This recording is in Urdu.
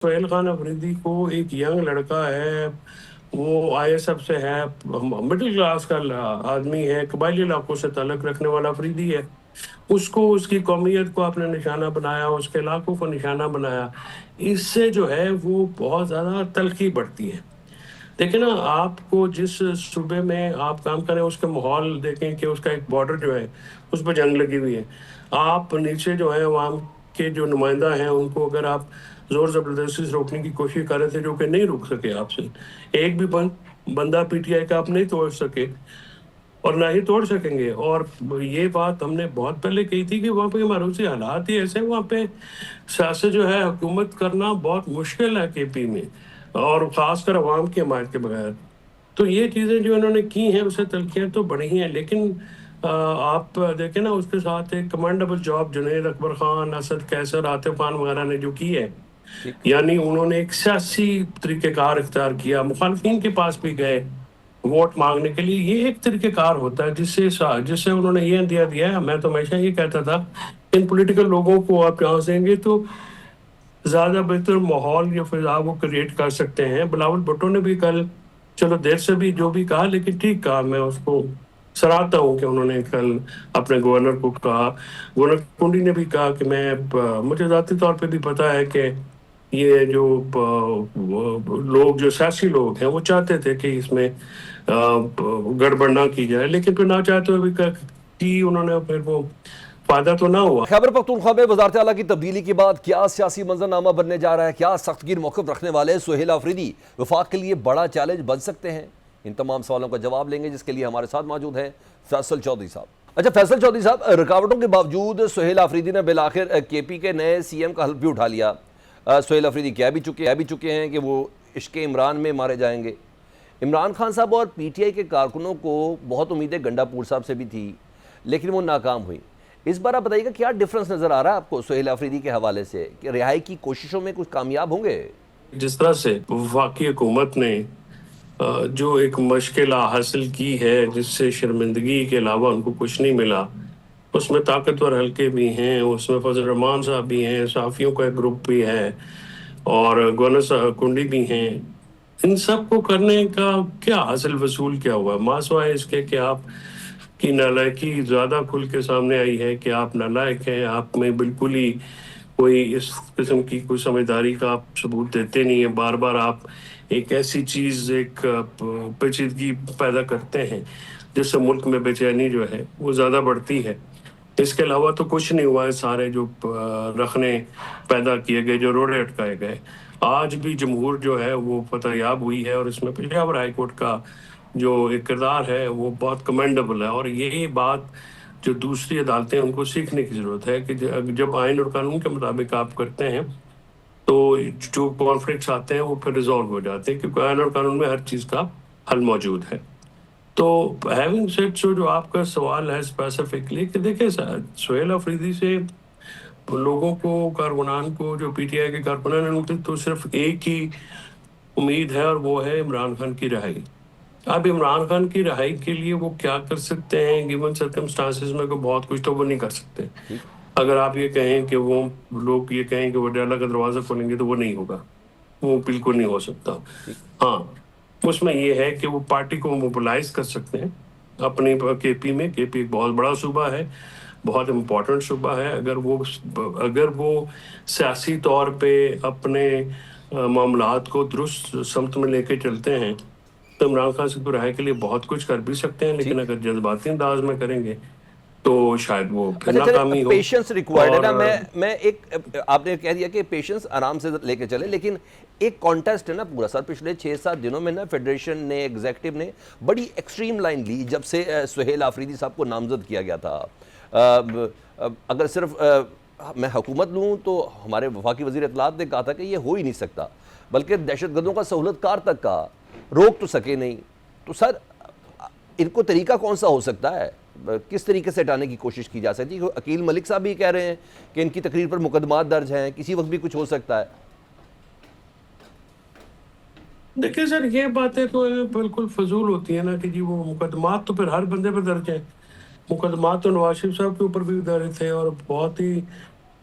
سہیل خان افریدی کو ایک ینگ لڑکا ہے، وہ آئی ایس ایف سے ہے، مڈل کلاس کا آدمی ہے، قبائلی علاقوں سے تعلق رکھنے والا افریدی ہے. اس کو اس کی قومیت کو اپنے نشانہ بنایا، اس کے علاقوں کو نشانہ بنایا. اس سے جو ہے وہ بہت زیادہ تلخی بڑھتی ہے. دیکھیں نا، آپ کو جس صوبے میں آپ کام کریں اس کا ماحول دیکھیں کہ اس کا ایک بارڈر جو ہے اس پہ جنگ لگی ہوئی ہے. آپ نیچے جو ہے عوام کے جو نمائندہ ہیں ان کو اگر آپ زور زبردستی سے روکنے کی کوشش کر رہے تھے، جو کہ نہیں روک سکے آپ سے. ایک بھی بندہ پی ٹی آئی کا آپ نہیں توڑ سکے اور نہ ہی توڑ سکیں گے. اور یہ بات ہم نے بہت پہلے کہی تھی کہ وہاں پہ معروضی حالات ہی ایسے، وہاں پہ سیاست جو ہے حکومت کرنا بہت مشکل ہے کے پی میں، اور خاص کر عوام کی حمایت کے بغیر. تو یہ چیزیں جو انہوں نے کی ہیں اسے تلخیاں تو بڑی ہیں، لیکن آپ دیکھیں نا اس کے ساتھ ایک کمانڈیبل جاب جنید اکبر خان، اسد قیصر، عاطف خان وغیرہ نے جو کی ہے، ٹھیک. یعنی انہوں نے ایک سیاسی طریقہ کار اختیار کیا، مخالفین کے پاس بھی گئے ووٹ مانگنے کے لیے. یہ ایک طریقہ کار ہوتا ہے جس سے انہوں نے یہ اندیا دیا ہے. میں تو ہمیشہ یہ کہتا تھا ان پولیٹیکل لوگوں کو آپ یہاں سے گے تو زیادہ بہتر ماحول یا فضا وہ کریٹ کر سکتے ہیں. بلاول بھٹو نے بھی کل، چلو دیر سے بھی جو بھی کہا لیکن ٹھیک کہا، میں اس کو سراہتا ہوں کہ انہوں نے کل اپنے گورنر کو کہا. گورنر کنڈی نے بھی کہا کہ مجھے ذاتی طور پہ بھی پتا ہے کہ یہ جو لوگ، جو سیاسی لوگ ہیں، وہ چاہتے تھے کہ اس میں گڑبڑ نہ کی جائے، لیکن پھر نہ چاہتے ہوئے بھی کی انہوں نے، پھر وہ فائدہ تو نہ ہوا. خیبر پختونخوا میں وزارت اعلیٰ کی تبدیلی کے بعد کیا سیاسی منظرنامہ بننے جا رہا ہے؟ کیا سخت گیر موقف رکھنے والے سہیل آفریدی وفاق کے لیے بڑا چیلنج بن سکتے ہیں؟ ان تمام سوالوں کا جواب لیں گے، جس کے لیے ہمارے ساتھ موجود ہیں فیصل چودھری صاحب. اچھا فیصل چودھری صاحب، رکاوٹوں کے باوجود سہیل آفریدی نے بالآخر کے پی کے نئے سی ایم کا حلف بھی اٹھا لیا. سہیل آفریدی کہہ بھی چکے ہیں کہ وہ عشق عمران میں مارے جائیں گے. عمران خان صاحب اور پی ٹی آئی کے کارکنوں کو بہت امیدیں گنڈا پور صاحب سے بھی تھی، لیکن وہ ناکام ہوئی. اس بار آپ بتائیے گا کیا ڈیفرنس نظر آ رہا ہے آپ کو سہیل آفریدی کے حوالے سے، کہ رہائی کی کوششوں میں کچھ کامیاب ہوں گے؟ جس طرح سے وفاقی حکومت نے جو ایک مشکل حاصل کی ہے، جس سے شرمندگی کے علاوہ ان کو کچھ نہیں ملا، اس میں طاقتور حلقے بھی ہیں، اس میں فضل الرحمان صاحب بھی ہیں، صحافیوں کا ایک گروپ بھی ہے، اور گورنر کنڈی بھی ہیں. ان سب کو کرنے کا کیا حاصل وصول کیا ہوا؟ ماسوائے اس کے کہ آپ کی نالائکی زیادہ کھل کے سامنے آئی ہے کہ آپ نالائق ہیں، آپ میں بالکل ہی کوئی اس قسم کی کوئی سمجھداری کا آپ ثبوت دیتے نہیں ہیں. بار بار آپ ایک ایسی چیز، ایک پیچیدگی پیدا کرتے ہیں جس سے ملک میں بے چینی جو ہے وہ زیادہ بڑھتی ہے. اس کے علاوہ تو کچھ نہیں ہوا ہے. سارے جو رخنے پیدا کیے گئے، جو روڑے اٹکائے گئے، آج بھی جمہور جو ہے وہ فتح یاب ہوئی ہے، اور اس میں پشاور ہائی کورٹ کا جو ایک کردار ہے وہ بہت کمینڈیبل ہے. اور یہی بات جو دوسری عدالتیں ان کو سیکھنے کی ضرورت ہے کہ جب آئین اور قانون کے مطابق آپ کرتے ہیں تو جو کانفلکٹس آتے ہیں وہ پھر ریزالو ہو جاتے ہیں، کیونکہ آئین اور قانون میں ہر چیز کا حل موجود ہے. تو ہیونگ سیڈ سو، جو آپ کا سوال ہے اسپیسیفکلی، کہ دیکھیں سہیل آفریدی سے لوگوں کو، کارکنان کو، جو پی ٹی آئی کے کارکنان ہیں، تو صرف ایک ہی امید ہے، اور وہ ہے عمران خان کی رہائی. اب عمران خان کی رہائی کے لیے وہ کیا کر سکتے ہیں گیون سرکمسٹانسز میں؟ کوئی بہت کچھ تو وہ نہیں کر سکتے. ٹھیک. اگر آپ یہ کہیں کہ وہ لوگ یہ کہیں کہ وہ ڈیلا کا دروازہ کھولیں گے تو وہ نہیں ہوگا، وہ بالکل نہیں ہو سکتا. ٹھیک. ہاں، اس میں یہ ہے کہ وہ پارٹی کو موبلائز کر سکتے ہیں اپنی کے پی میں. کے پی ایک بہت بڑا صوبہ ہے، بہت امپورٹنٹ صوبہ ہے. اگر وہ سیاسی طور پہ اپنے معاملات کو درست سمت میں لے کے چلتے ہیں تو عمران خان سے رہائی کے لیے بہت کچھ کر بھی سکتے ہیں، لیکن ٹھیک. اگر جذباتی انداز میں کریں گے تو شاید وہ پھر اچھا چلے، ناکامی ہو. پیشنس ریکوائرڈ ہے اور نا. میں ایک، آپ نے کہہ دیا کہ پیشنس آرام سے لے کے چلے، لیکن ایک کانٹیسٹ ہے نا پورا. سر پچھلے 6-7 دنوں میں نا فیڈریشن نے، ایگزیکٹو نے بڑی ایکسٹریم لائن لی جب سے سہیل آفریدی صاحب کو نامزد کیا گیا تھا. اگر صرف میں حکومت لوں تو ہمارے وفاقی وزیر اطلاعات نے کہا تھا کہ یہ ہو ہی نہیں سکتا، بلکہ دہشت گردوں کا سہولت کار تک کا روک تو سکے نہیں. تو سر ان کو طریقہ کون سا ہو سکتا ہے؟ کس طریقے سے ہٹانے کی کوشش کی جا سکتی ہے؟ عقیل ملک صاحب بھی کہہ رہے ہیں کہ ان کی تقریر پر مقدمات درج ہیں، کسی وقت بھی کچھ ہو سکتا ہے. دیکھیں سر، یہ باتیں تو بالکل فضول ہوتی ہیں نا کہ جی وہ مقدمات تو پھر ہر بندے پہ درج ہیں. مقدمات تو نواز شریف صاحب کے اوپر بھی درج تھے، اور بہت ہی